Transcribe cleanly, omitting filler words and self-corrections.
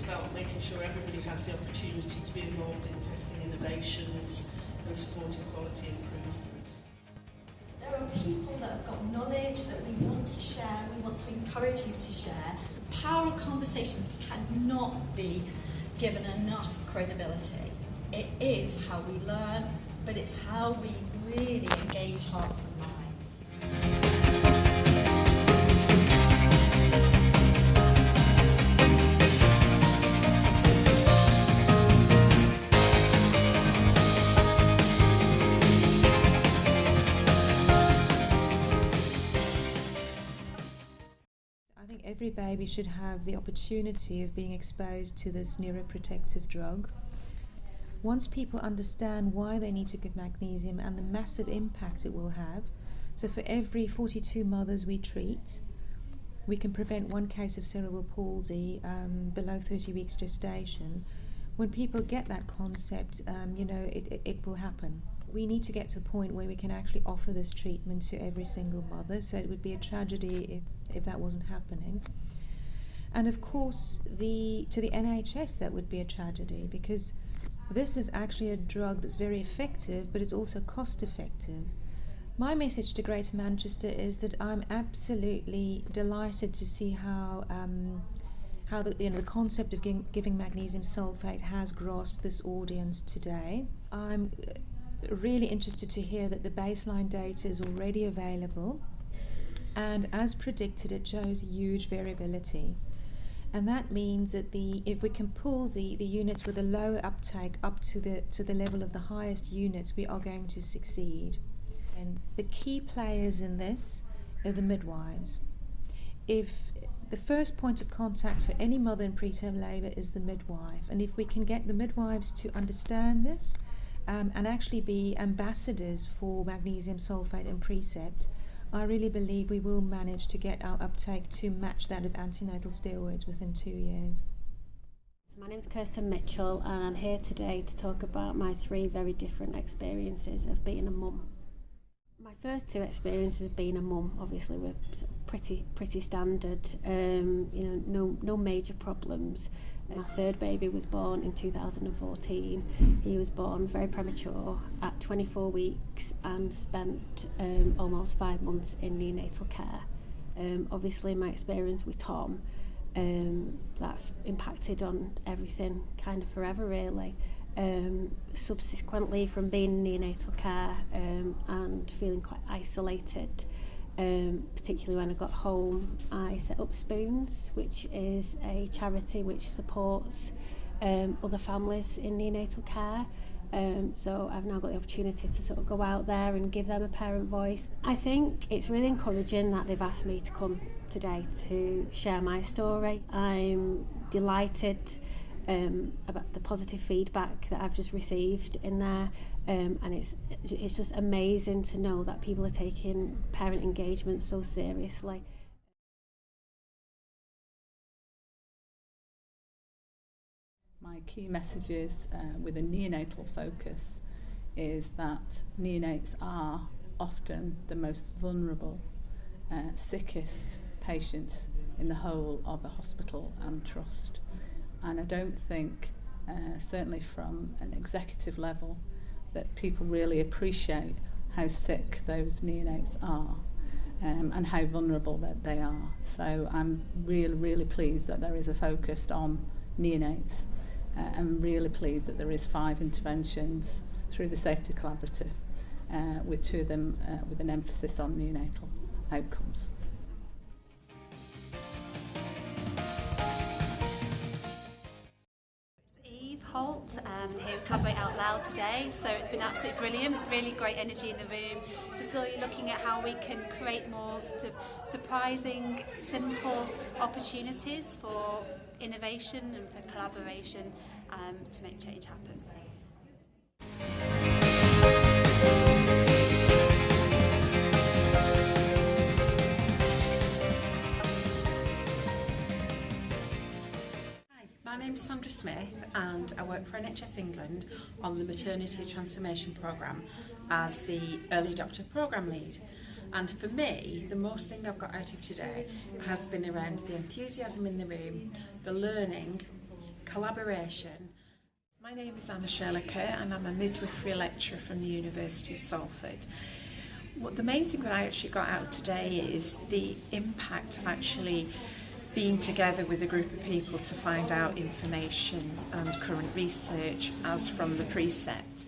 about making sure everybody has the opportunity to be involved in testing innovations and supporting quality improvements. There are people that have got knowledge that we want to share, we want to encourage you to share. The power of conversations cannot be given enough credibility. It is how we learn, but it's how we really engage hearts and minds. Every baby should have the opportunity of being exposed to this neuroprotective drug. Once people understand why they need to give magnesium and the massive impact it will have, so for every 42 mothers we treat, we can prevent one case of cerebral palsy below 30 weeks gestation. When people get that concept, it will happen. We need to get to a point where we can actually offer this treatment to every single mother, so it would be a tragedy if that wasn't happening. And of course, to the NHS that would be a tragedy, because this is actually a drug that's very effective, but it's also cost effective. My message to Greater Manchester is that I'm absolutely delighted to see how the concept of giving magnesium sulphate has grasped this audience today. I'm really interested to hear that the baseline data is already available, and as predicted it shows huge variability, and that means that if we can pull the units with a lower uptake up to the level of the highest units, we are going to succeed. And the key players in this are the midwives. If the first point of contact for any mother in preterm labour is the midwife, and if we can get the midwives to understand this and actually be ambassadors for magnesium sulphate and PReCePT, I really believe we will manage to get our uptake to match that of antenatal steroids within 2 years. My name is Kirsten Mitchell, and I'm here today to talk about my 3 very different experiences of being a mum. My first 2 experiences of being a mum obviously were pretty standard, no major problems. My 3rd baby was born in 2014. He was born very premature at 24 weeks and spent almost 5 months in neonatal care. Obviously my experience with Tom, that impacted on everything kind of forever really. Subsequently from being in neonatal care and feeling quite isolated, particularly when I got home, I set up Spoons, which is a charity which supports other families in neonatal care. So I've now got the opportunity to sort of go out there and give them a parent voice. I think it's really encouraging that they've asked me to come today to share my story. I'm delighted about the positive feedback that I've just received in there, and it's just amazing to know that people are taking parent engagement so seriously. My key messages with a neonatal focus is that neonates are often the most vulnerable, sickest patients in the whole of a hospital and trust. And I don't think, certainly from an executive level, that people really appreciate how sick those neonates are and how vulnerable that they are. So I'm really pleased that there is a focus on neonates. I'm really pleased that there is 5 interventions through the Safety Collaborative, with 2 of them with an emphasis on neonatal outcomes. Holt, here with Collaborate Out Loud today, so it's been absolutely brilliant, really great energy in the room, just really looking at how we can create more sort of surprising, simple opportunities for innovation and for collaboration to make change happen. My name's Sandra Smith and I work for NHS England on the Maternity Transformation Programme as the Early Adopter Programme Lead. And for me, the most thing I've got out of today has been around the enthusiasm in the room, the learning, collaboration. My name is Anna Sherlicker and I'm a midwifery lecturer from the University of Salford. The main thing that I actually got out today is the impact of actually being together with a group of people to find out information and current research as from the PReCePT.